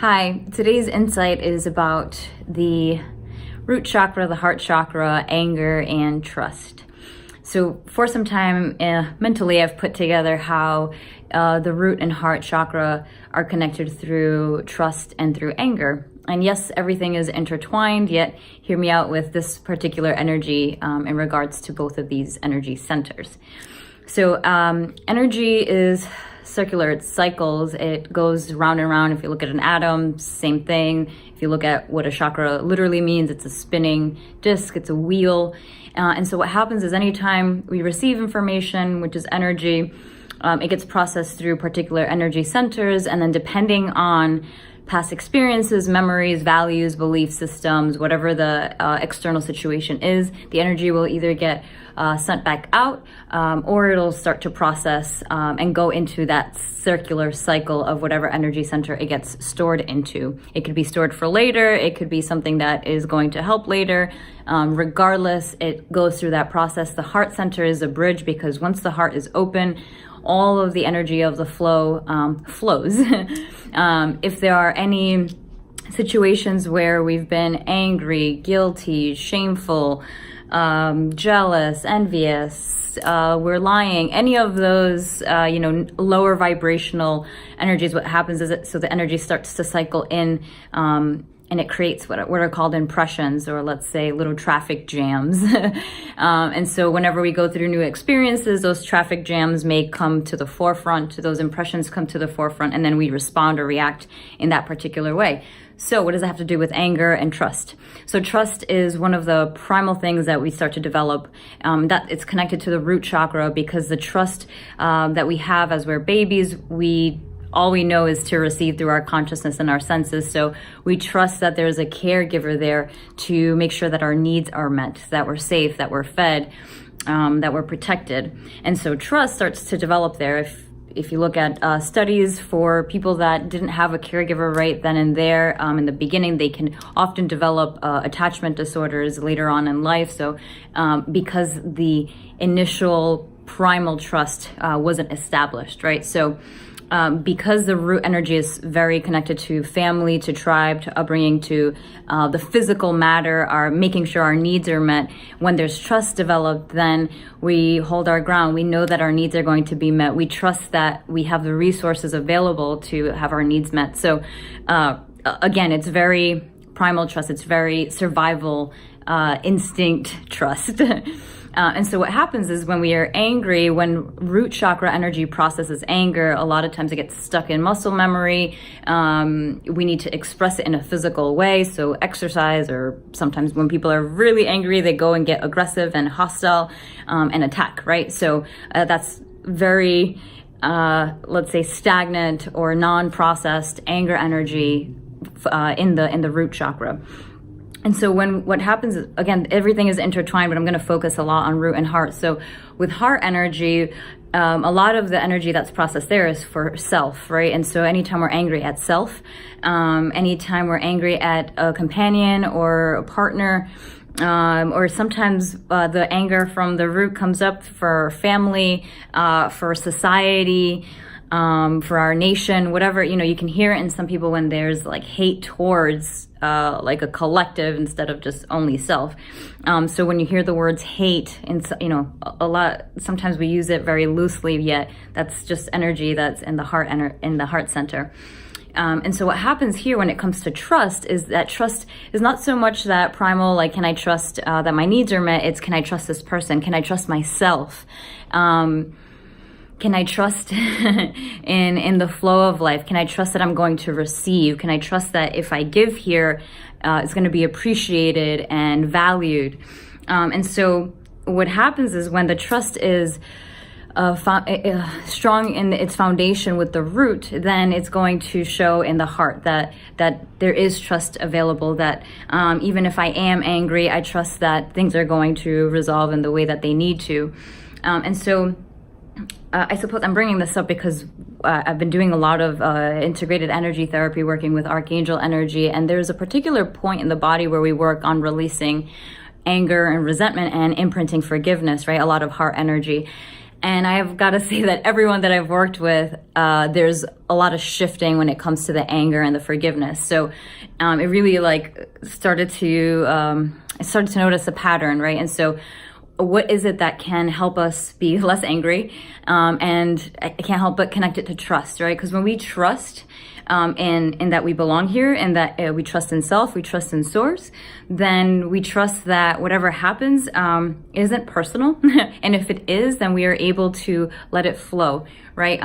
Hi, today's insight is about the root chakra, the heart chakra, anger, and trust. So for some time, mentally, I've put together how the root and heart chakra are connected through trust and through anger. And yes, everything is intertwined, yet hear me out with this particular energy in regards to both of these energy centers. So energy is circular, it cycles, it goes round and round. If you look at an atom, same thing. If you look at what a chakra literally means, it's a spinning disc, it's a wheel. And so what happens is anytime we receive information, which is energy, it gets processed through particular energy centers, and then depending on past experiences, memories, values, belief systems, whatever the external situation is, the energy will either get sent back out or it'll start to process and go into that circular cycle of whatever energy center it gets stored into. It could be stored for later, it could be something that is going to help later. Regardless, it goes through that process. The heart center is a bridge because once the heart is open, all of the energy of the flow flows. If there are any situations where we've been angry, guilty, shameful, jealous, envious, we're lying, any of those, lower vibrational energies, what happens is so the energy starts to cycle in, and it creates what are called impressions, or let's say little traffic jams. And so whenever we go through new experiences, those traffic jams may come to the forefront, those impressions come to the forefront, and then we respond or react in that particular way. So what does that have to do with anger and trust? So trust is one of the primal things that we start to develop, that it's connected to the root chakra, because the trust that we have as we're babies, all we know is to receive through our consciousness and our senses. So we trust that there's a caregiver there to make sure that our needs are met, that we're safe, that we're fed, that we're protected. And so trust starts to develop there. If you look at studies for people that didn't have a caregiver right then and there, in the beginning, they can often develop attachment disorders later on in life. So because the initial primal trust wasn't established, right? So because the root energy is very connected to family, to tribe, to upbringing, to the physical matter, our making sure our needs are met. When there's trust developed, then we hold our ground. We know that our needs are going to be met. We trust that we have the resources available to have our needs met. So again, it's very primal trust. It's very survival instinct trust. And so what happens is when we are angry, when root chakra energy processes anger, a lot of times it gets stuck in muscle memory. We need to express it in a physical way, so exercise, or sometimes when people are really angry, they go and get aggressive and hostile and attack, right? So that's very, let's say, stagnant or non-processed anger energy in the root chakra. And so what happens is, again, everything is intertwined, but I'm going to focus a lot on root and heart. So with heart energy, a lot of the energy that's processed there is for self, right? And so anytime we're angry at self, anytime we're angry at a companion or a partner, or sometimes the anger from the root comes up for family, for society, for our nation, whatever, you can hear it in some people when there's like hate towards like a collective instead of just only self. So when you hear the words hate, and a lot, sometimes we use it very loosely, yet that's just energy that's in the heart center. And so what happens here when it comes to trust is that trust is not so much that primal, like, can I trust that my needs are met? It's, can I trust this person? Can I trust myself? Can I trust in the flow of life? Can I trust that I'm going to receive? Can I trust that if I give here, it's going to be appreciated and valued? And so what happens is when the trust is strong in its foundation with the root, then it's going to show in the heart that there is trust available, that even if I am angry, I trust that things are going to resolve in the way that they need to. And so I suppose I'm bringing this up because I've been doing a lot of integrated energy therapy, working with archangel energy, and there's a particular point in the body where we work on releasing anger and resentment and imprinting forgiveness, right? A lot of heart energy. And I've got to say that everyone that I've worked with, there's a lot of shifting when it comes to the anger and the forgiveness. So it really like started to, I started to notice a pattern, right? And so what is it that can help us be less angry? And I can't help but connect it to trust, right? Because when we trust in that we belong here, and that we trust in self, we trust in source, then we trust that whatever happens isn't personal. And if it is, then we are able to let it flow, right?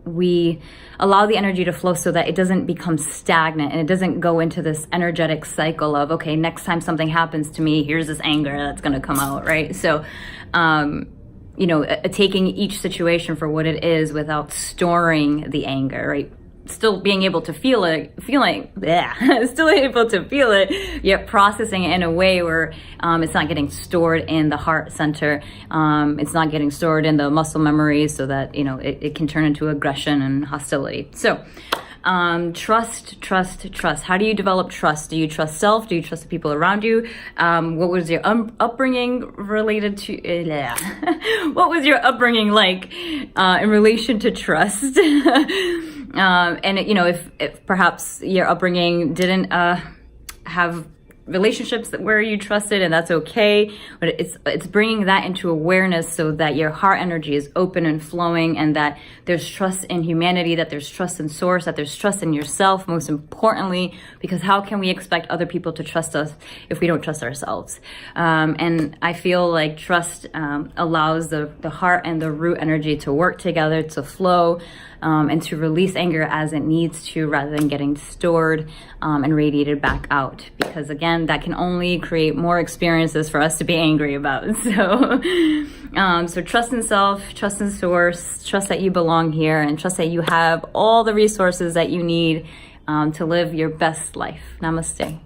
We allow the energy to flow so that it doesn't become stagnant and it doesn't go into this energetic cycle of, okay, next time something happens to me, here's this anger that's going to come out, right? So, you know, taking each situation for what it is without storing the anger, right? Still being able to feel it, still able to feel it, yet processing it in a way where it's not getting stored in the heart center. It's not getting stored in the muscle memories so that, you know, it can turn into aggression and hostility. So trust. How do you develop trust? Do you trust self? Do you trust the people around you? What was your upbringing related to? What was your upbringing like in relation to trust? And you know, if perhaps your upbringing didn't have relationships where you trusted, and that's okay, but it's bringing that into awareness so that your heart energy is open and flowing, and that there's trust in humanity, that there's trust in source, that there's trust in yourself, most importantly, because how can we expect other people to trust us if we don't trust ourselves? And I feel like trust allows the heart and the root energy to work together, to flow, and to release anger as it needs to, rather than getting stored and radiated back out. Because again, that can only create more experiences for us to be angry about. So, so trust in self, trust in source, trust that you belong here, and trust that you have all the resources that you need to live your best life. Namaste.